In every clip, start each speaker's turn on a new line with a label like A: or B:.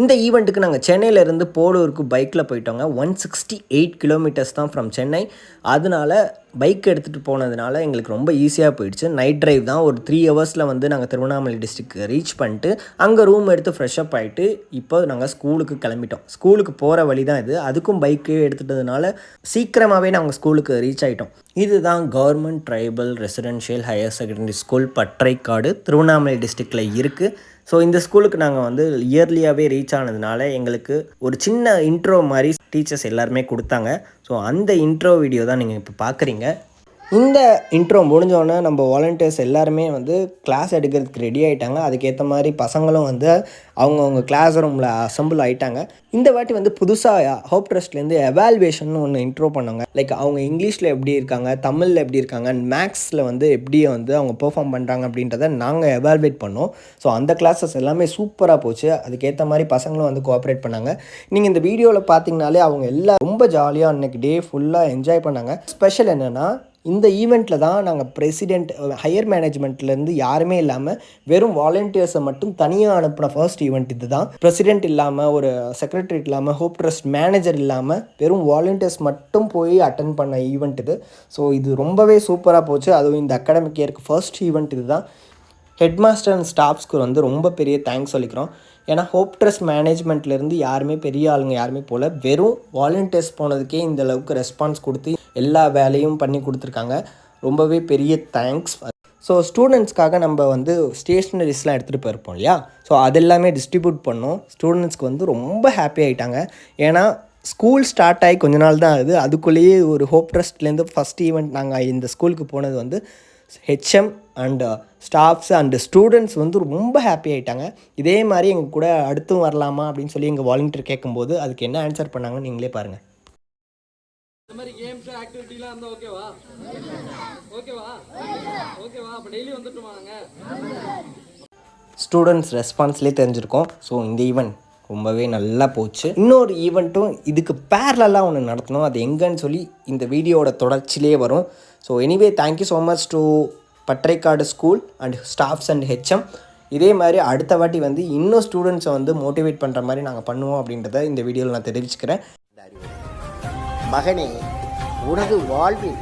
A: இந்த ஈவெண்ட்டுக்கு நாங்கள் சென்னையிலேருந்து போலூருக்கு பைக்கில் போயிட்டோங்க. 168 கிலோமீட்டர்ஸ் தான் ஃப்ரம் சென்னை. அதனால பைக் எடுத்துகிட்டு போனதுனால எங்களுக்கு ரொம்ப ஈஸியாக போயிடுச்சு. நைட் ட்ரைவ் தான். ஒரு 3 ஹவர்ஸில் வந்து நாங்கள் திருவண்ணாமலை டிஸ்ட்ரிக்ட் ரீச் பண்ணிட்டு அங்கே ரூம் எடுத்து ஃப்ரெஷ்அப் ஆகிட்டு இப்போ நாங்கள் ஸ்கூலுக்கு கிளம்பிட்டோம். ஸ்கூலுக்கு போகிற வழி தான் இது. அதுக்கும் பைக்கு எடுத்துட்டதுனால சீக்கிரமாகவே நாங்கள் ஸ்கூலுக்கு ரீச் ஆகிட்டோம். இதுதான் government tribal residential higher secondary school Pattaraikadu, Tiruvannamalai டிஸ்ட்ரிக்டில் இருக்குது. ஸோ இந்த ஸ்கூலுக்கு நாங்கள் வந்து இயர்லியாகவே ரீச் ஆனதுனால எங்களுக்கு ஒரு சின்ன இன்ட்ரோ மாதிரி டீச்சர்ஸ் எல்லாருமே கொடுத்தாங்க. ஸோ அந்த இன்ட்ரோ வீடியோ தான் நீங்கள் இப்போ பார்க்குறீங்க. இந்த இன்ட்ரோ முடிஞ்சோடனே நம்ம வாலண்டியர்ஸ் எல்லாருமே வந்து கிளாஸ் எடுக்கிறதுக்கு ரெடி ஆகிட்டாங்க. அதுக்கேற்ற மாதிரி பசங்களும் வந்து அவங்கவுங்க கிளாஸ் ரூமில் அசம்பிள் ஆகிட்டாங்க. இந்த வாட்டி வந்து புதுசாக ஹோப் ட்ரஸ்ட்லேருந்து எவால்வேஷன் ஒன்று இன்ட்ரோ பண்ணாங்க. லைக் அவங்க இங்கிலீஷில் எப்படி இருக்காங்க, தமிழில் எப்படி இருக்காங்க, அண்ட் மேக்ஸில் வந்து எப்படி வந்து அவங்க பெர்ஃபார்ம் பண்ணுறாங்க அப்படின்றத நாங்கள் எவால்வேட் பண்ணோம். ஸோ அந்த கிளாஸஸ் எல்லாமே சூப்பராக போச்சு. அதுக்கேற்ற மாதிரி பசங்களும் வந்து கோஆப்ரேட் பண்ணாங்க. நீங்கள் இந்த வீடியோவில் பார்த்தீங்கனாலே அவங்க எல்லாம் ரொம்ப ஜாலியாக அன்றைக்கி டே ஃபுல்லாக என்ஜாய் பண்ணாங்க. ஸ்பெஷல் என்னென்னா இந்த ஈவெண்ட்டில் தான் நாங்கள் பிரசிடெண்ட் ஹையர் மேனேஜ்மெண்ட்லேருந்து யாருமே இல்லாமல் வெறும் வாலண்டியர்ஸை மட்டும் தனியாக அனுப்பின ஃபர்ஸ்ட் ஈவெண்ட் இது தான். பிரசிடெண்ட் இல்லாமல், ஒரு செக்ரட்டரி இல்லாமல், ஹோப் ட்ரஸ்ட் மேனேஜர் இல்லாமல் வெறும் வாலண்டியர்ஸ் மட்டும் போய் அட்டன் பண்ண ஈவெண்ட் இது. ஸோ இது ரொம்பவே சூப்பராக போச்சு. அதுவும் இந்த அகாடமிக் இயருக்கு ஃபர்ஸ்ட் ஈவெண்ட் இது தான். ஹெட் மாஸ்டர் அண்ட் ஸ்டாஃப்ஸ்க்கு வந்து ரொம்ப பெரிய தேங்க்ஸ் சொல்லிக்கிறோம். ஏன்னா ஹோப் ட்ரஸ்ட் மேனேஜ்மெண்ட்லேருந்து யாருமே பெரிய ஆளுங்க யாருமே போல், வெறும் வாலண்டியர்ஸ் போனதுக்கே இந்த அளவுக்கு ரெஸ்பான்ஸ் கொடுத்து எல்லா வேலையும் பண்ணி கொடுத்துருக்காங்க. ரொம்பவே பெரிய தேங்க்ஸ். ஸோ ஸ்டூடெண்ட்ஸ்க்காக நம்ம வந்து ஸ்டேஷ்னரிஸ்லாம் எடுத்துகிட்டு போயிருப்போம் இல்லையா, ஸோ அதெல்லாமே டிஸ்ட்ரிபியூட் பண்ணோம். ஸ்டூடெண்ட்ஸ்க்கு வந்து ரொம்ப ஹாப்பி ஆகிட்டாங்க. ஏன்னா ஸ்கூல் ஸ்டார்ட் ஆகி கொஞ்ச நாள் தான் ஆகுது, அதுக்குள்ளேயே ஒரு ஹோப் ட்ரஸ்ட்லேருந்து ஃபஸ்ட் ஈவெண்ட் நாங்கள் இந்த ஸ்கூலுக்கு போனது வந்து HM and staffs and students வந்து ரொம்ப ஹாப்பி ஆகிட்டாங்க. இதே மாதிரி எங்கள் கூட அடுத்தும் வரலாமா அப்படின்னு சொல்லி எங்கள் வாலண்டியர் கேட்கும்போது அதுக்கு என்ன ஆன்சர் பண்ணாங்கன்னு நீங்களே பாருங்கள்.
B: இந்த மாதிரி கேம்ஸ் ஆக்டிவிட்டிலாம் இருந்தால் ஓகேவா? ஓகேவா? ஓகேவா? அப்போ டெய்லி வந்துட்டுமாங்க.
A: ஸ்டூடெண்ட்ஸ் ரெஸ்பான்ஸ்லேயே தெரிஞ்சிருக்கோம். ஸோ இந்த ஈவெண்ட் ரொம்பவே நல்லா போச்சு. இன்னொரு ஈவெண்ட்டும் இதுக்கு பேரலாக ஒன்று நடத்தணும். அது எங்கன்னு சொல்லி இந்த வீடியோவோட தொடர்ச்சியிலே வரும். So anyway thank you so much to Pattaraikadu school and staffs and HM. இதே மாதிரி அடுத்த வாட்டி வந்து இன்னும் ஸ்டூடெண்ட்ஸை வந்து மோட்டிவேட் பண்ணுற மாதிரி நாங்கள் பண்ணுவோம் அப்படின்றத இந்த வீடியோவில் நான் தெரிவிச்சுக்கிறேன்.
C: மகனே, உனது வாழ்வில்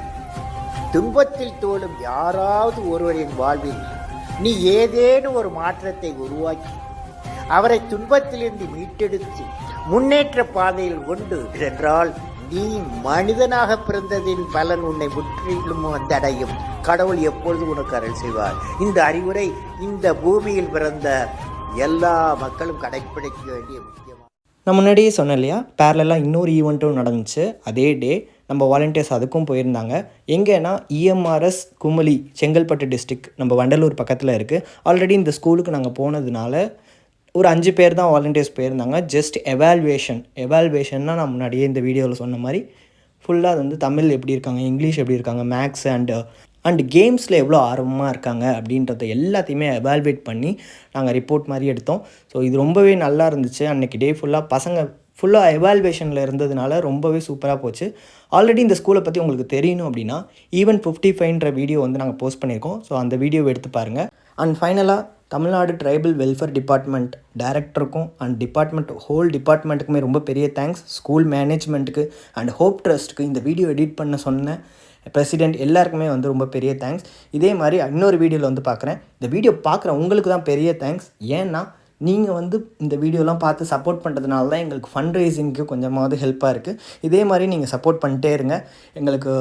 C: துன்பத்தில் தோலும் யாராவது ஒருவரின் வாழ்வில் நீ ஏதேனும் ஒரு மாற்றத்தை உருவாக்கி அவரை துன்பத்திலிருந்து மீட்டெடுத்து முன்னேற்ற பாதையில் கொண்டு சென்றால் நீ மனிதனாக பிறந்ததின் பலன் உன்னை முற்றிலும் வந்தடையும். கடவுள் எப்பொழுது உனக்கு அருள் செய்வார். இந்த அறிவுரை இந்த பூமியில் பிறந்த எல்லா மக்களும் கடைப்பிடிக்க வேண்டிய முக்கியமாக.
A: நான் முன்னாடியே சொன்னேன் இல்லையா, பேரலாக இன்னொரு ஈவெண்ட்டும் நடந்துச்சு. அதே டே நம்ம வாலண்டியர்ஸ் அதுக்கும் போயிருந்தாங்க. எங்கேன்னா இஎம்ஆர்எஸ் குமுளி, செங்கல்பட்டு டிஸ்ட்ரிக்ட், நம்ம வண்டலூர் பக்கத்தில் இருக்குது. ஆல்ரெடி இந்த ஸ்கூலுக்கு நாங்கள் போனதுனால ஒரு 5 பேர் தான் வாலண்டியர்ஸ் போயிருந்தாங்க. ஜஸ்ட் எவால்வேஷன்னா நான் முன்னாடியே இந்த வீடியோவில் சொன்ன மாதிரி ஃபுல்லாக அது வந்து தமிழ் எப்படி இருக்காங்க, இங்கிலீஷ் எப்படி இருக்காங்க, மேக்ஸ் அண்ட் கேம்ஸில் எவ்வளோ ஆர்வமாக இருக்காங்க அப்படின்றத எல்லாத்தையுமே எவால்வேட் பண்ணி நாங்கள் ரிப்போர்ட் மாதிரி எடுத்தோம். ஸோ இது ரொம்பவே நல்லா இருந்துச்சு. அன்றைக்கி டே ஃபுல்லாக பசங்க ஃபுல்லாக எவால்வேஷனில் இருந்ததுனால ரொம்பவே சூப்பராக போச்சு. ஆல்ரெடி இந்த ஸ்கூலை பற்றி உங்களுக்கு தெரியணும் அப்படின்னா ஈவென்ட் 55ன்ற வீடியோ வந்து நாங்கள் போஸ்ட் பண்ணியிருக்கோம். ஸோ அந்த வீடியோவை எடுத்து பாருங்கள். அண்ட் ஃபைனலாக தமிழ்நாடு ட்ரைபல் வெல்ஃபேர் டிபார்ட்மெண்ட் டைரக்டருக்கும் அண்ட் ஹோல் டிபார்ட்மெண்ட்டுக்குமே ரொம்ப பெரிய தேங்க்ஸ். ஸ்கூல் மேனேஜ்மெண்ட்டுக்கு அண்ட் ஹோப் ட்ரஸ்ட்டுக்கு இந்த வீடியோ எடிட் பண்ண சொன்ன பிரசிடெண்ட் எல்லாருக்குமே வந்து ரொம்ப பெரிய தேங்க்ஸ். இதே மாதிரி இன்னொரு வீடியோவில் வந்து பார்க்குறேன். இந்த வீடியோ பார்க்குற உங்களுக்கு தான் பெரிய தேங்க்ஸ். ஏன்னா நீங்கள் வந்து இந்த வீடியோலாம் பார்த்து சப்போர்ட் பண்ணுறதுனால தான் எங்களுக்கு ஃபண்ட் ரைசிங்க்கு கொஞ்சமாவது ஹெல்ப்பாக இருக்குது. இதே மாதிரி நீங்கள் சப்போர்ட் பண்ணிட்டே இருங்க, எங்களுக்கு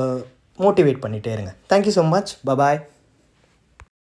A: மோட்டிவேட் பண்ணிகிட்டே இருங்க. Thank you so much. பபாய்.